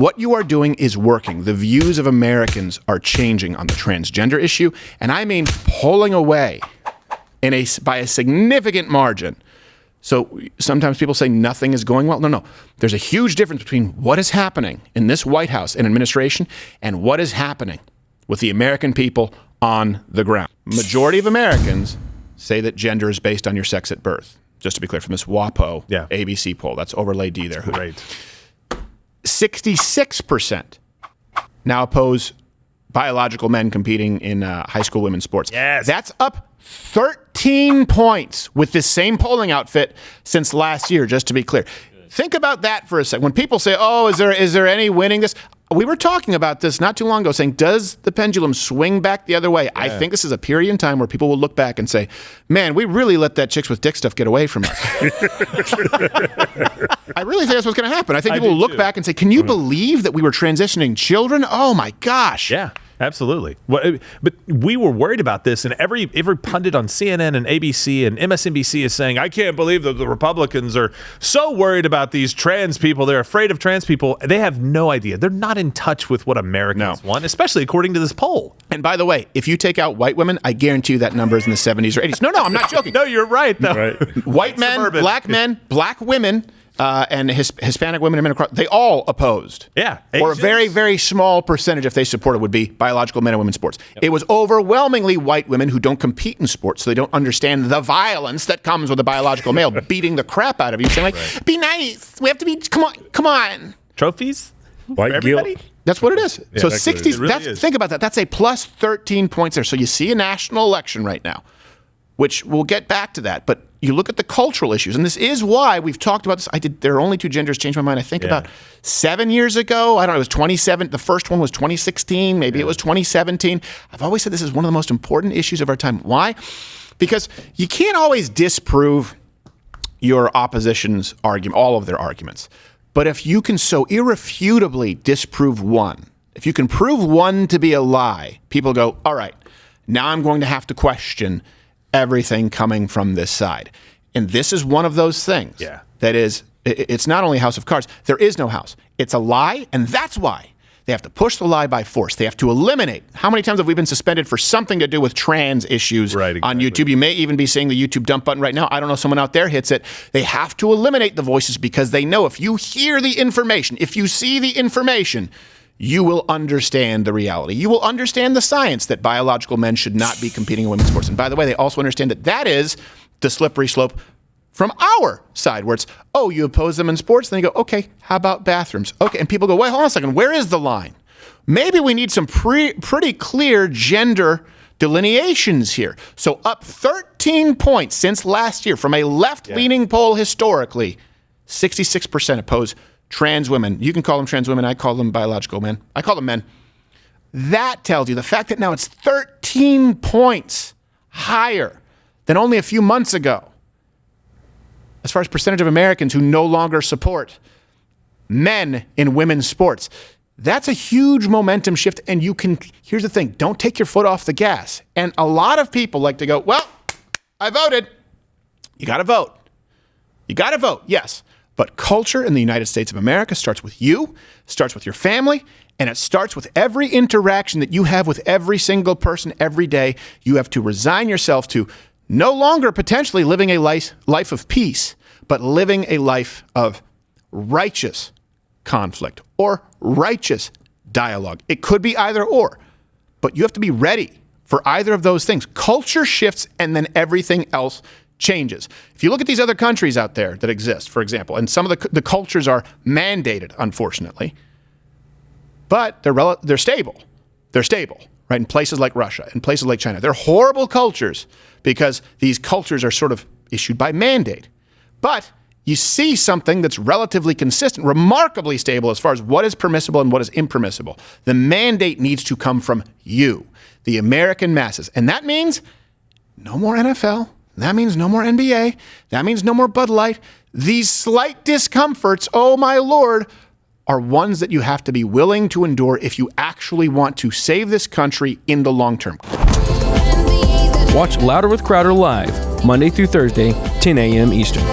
what you are doing is working. The views of Americans are changing on the transgender issue, and I mean pulling away by a significant margin. So sometimes people say nothing is going well. No. There's a huge difference between what is happening in this White House and administration and what is happening with the American people on the ground. Majority of Americans say that gender is based on your sex at birth. Just to be clear, from this WAPO ABC poll. That's overlay D there. Right. 66% now oppose biological men competing in high school women's sports. Yes. That's up 13 points with this same polling outfit since last year, just to be clear. Think about that for a second. When people say, oh, is there any winning this? We were talking about this not too long ago, saying, does the pendulum swing back the other way? Yeah. I think this is a period in time where people will look back and say, man, we really let that chicks with dick stuff get away from us. I really think that's what's going to happen. I think people will look back and say, can you believe that we were transitioning children? Oh, my gosh. Yeah. Absolutely. But we were worried about this, and every pundit on CNN and ABC and MSNBC is saying, I can't believe that the Republicans are so worried about these trans people. They're afraid of trans people. They have no idea. They're not in touch with what Americans want, especially according to this poll. And by the way, if you take out white women, I guarantee you that number is in the 70s or 80s. No, I'm not joking. No, you're right, though. Right. White men, black women, and Hispanic women and men across, they all opposed. Yeah. Or a very, very small percentage, if they supported, would be biological men and women's sports. Yep. It was overwhelmingly white women who don't compete in sports, so they don't understand the violence that comes with a biological male beating the crap out of you, saying, like, be nice. We have to be, come on. Trophies? White guilt. That's what it is. Yeah, so 60, think about that. That's a plus 13 points there. So you see a national election right now, which we'll get back to that. But you look at the cultural issues, and this is why we've talked about this. There are only two genders. Changed my mind. I think about 7 years ago. I don't know. It was 27. The first one was 2016. Maybe it was 2017. I've always said this is one of the most important issues of our time. Why? Because you can't always disprove your opposition's argument, all of their arguments. But if you can so irrefutably disprove one, if you can prove one to be a lie, people go, all right, now I'm going to have to question everything coming from this side. And this is one of those things that is, it's not only House of Cards. There is no house. It's a lie, and that's why they have to push the lie by force. They have to eliminate. How many times have we been suspended for something to do with trans issues on YouTube? You may even be seeing the YouTube dump button right now. I don't know, someone out there hits it. They have to eliminate the voices because they know if you hear the information, if you see the information, you will understand the reality. You will understand the science that biological men should not be competing in women's sports. And by the way, they also understand that that is the slippery slope from our side, where it's, oh, you oppose them in sports, then you go, okay, how about bathrooms? Okay, and people go, wait, hold on a second, where is the line? Maybe we need some pretty clear gender delineations here. So up 13 points since last year from a left-leaning poll historically, 66% oppose trans women. You can call them trans women. I call them biological men. I call them men. That tells you the fact that now it's 13 points higher than only a few months ago as far as percentage of Americans who no longer support men in women's sports. That's a huge momentum shift. And here's the thing, don't take your foot off the gas. And a lot of people like to go, well, I voted. You got to vote. You got to vote, yes. But culture in the United States of America starts with you, starts with your family, and it starts with every interaction that you have with every single person every day. You have to resign yourself to no longer potentially living a life of peace, but living a life of righteous conflict or righteous dialogue. It could be either or, but you have to be ready for either of those things. Culture shifts and then everything else changes. If you look at these other countries out there that exist, for example, and some of the cultures are mandated, unfortunately, but they're stable. They're stable, right? In places like Russia, in places like China. They're horrible cultures because these cultures are sort of issued by mandate. But you see something that's relatively consistent, remarkably stable as far as what is permissible and what is impermissible. The mandate needs to come from you, the American masses. And that means no more NFL. That means no more NBA. That means no more Bud Light. These slight discomforts, oh my Lord, are ones that you have to be willing to endure if you actually want to save this country in the long term. Watch Louder with Crowder live, Monday through Thursday, 10 a.m. Eastern.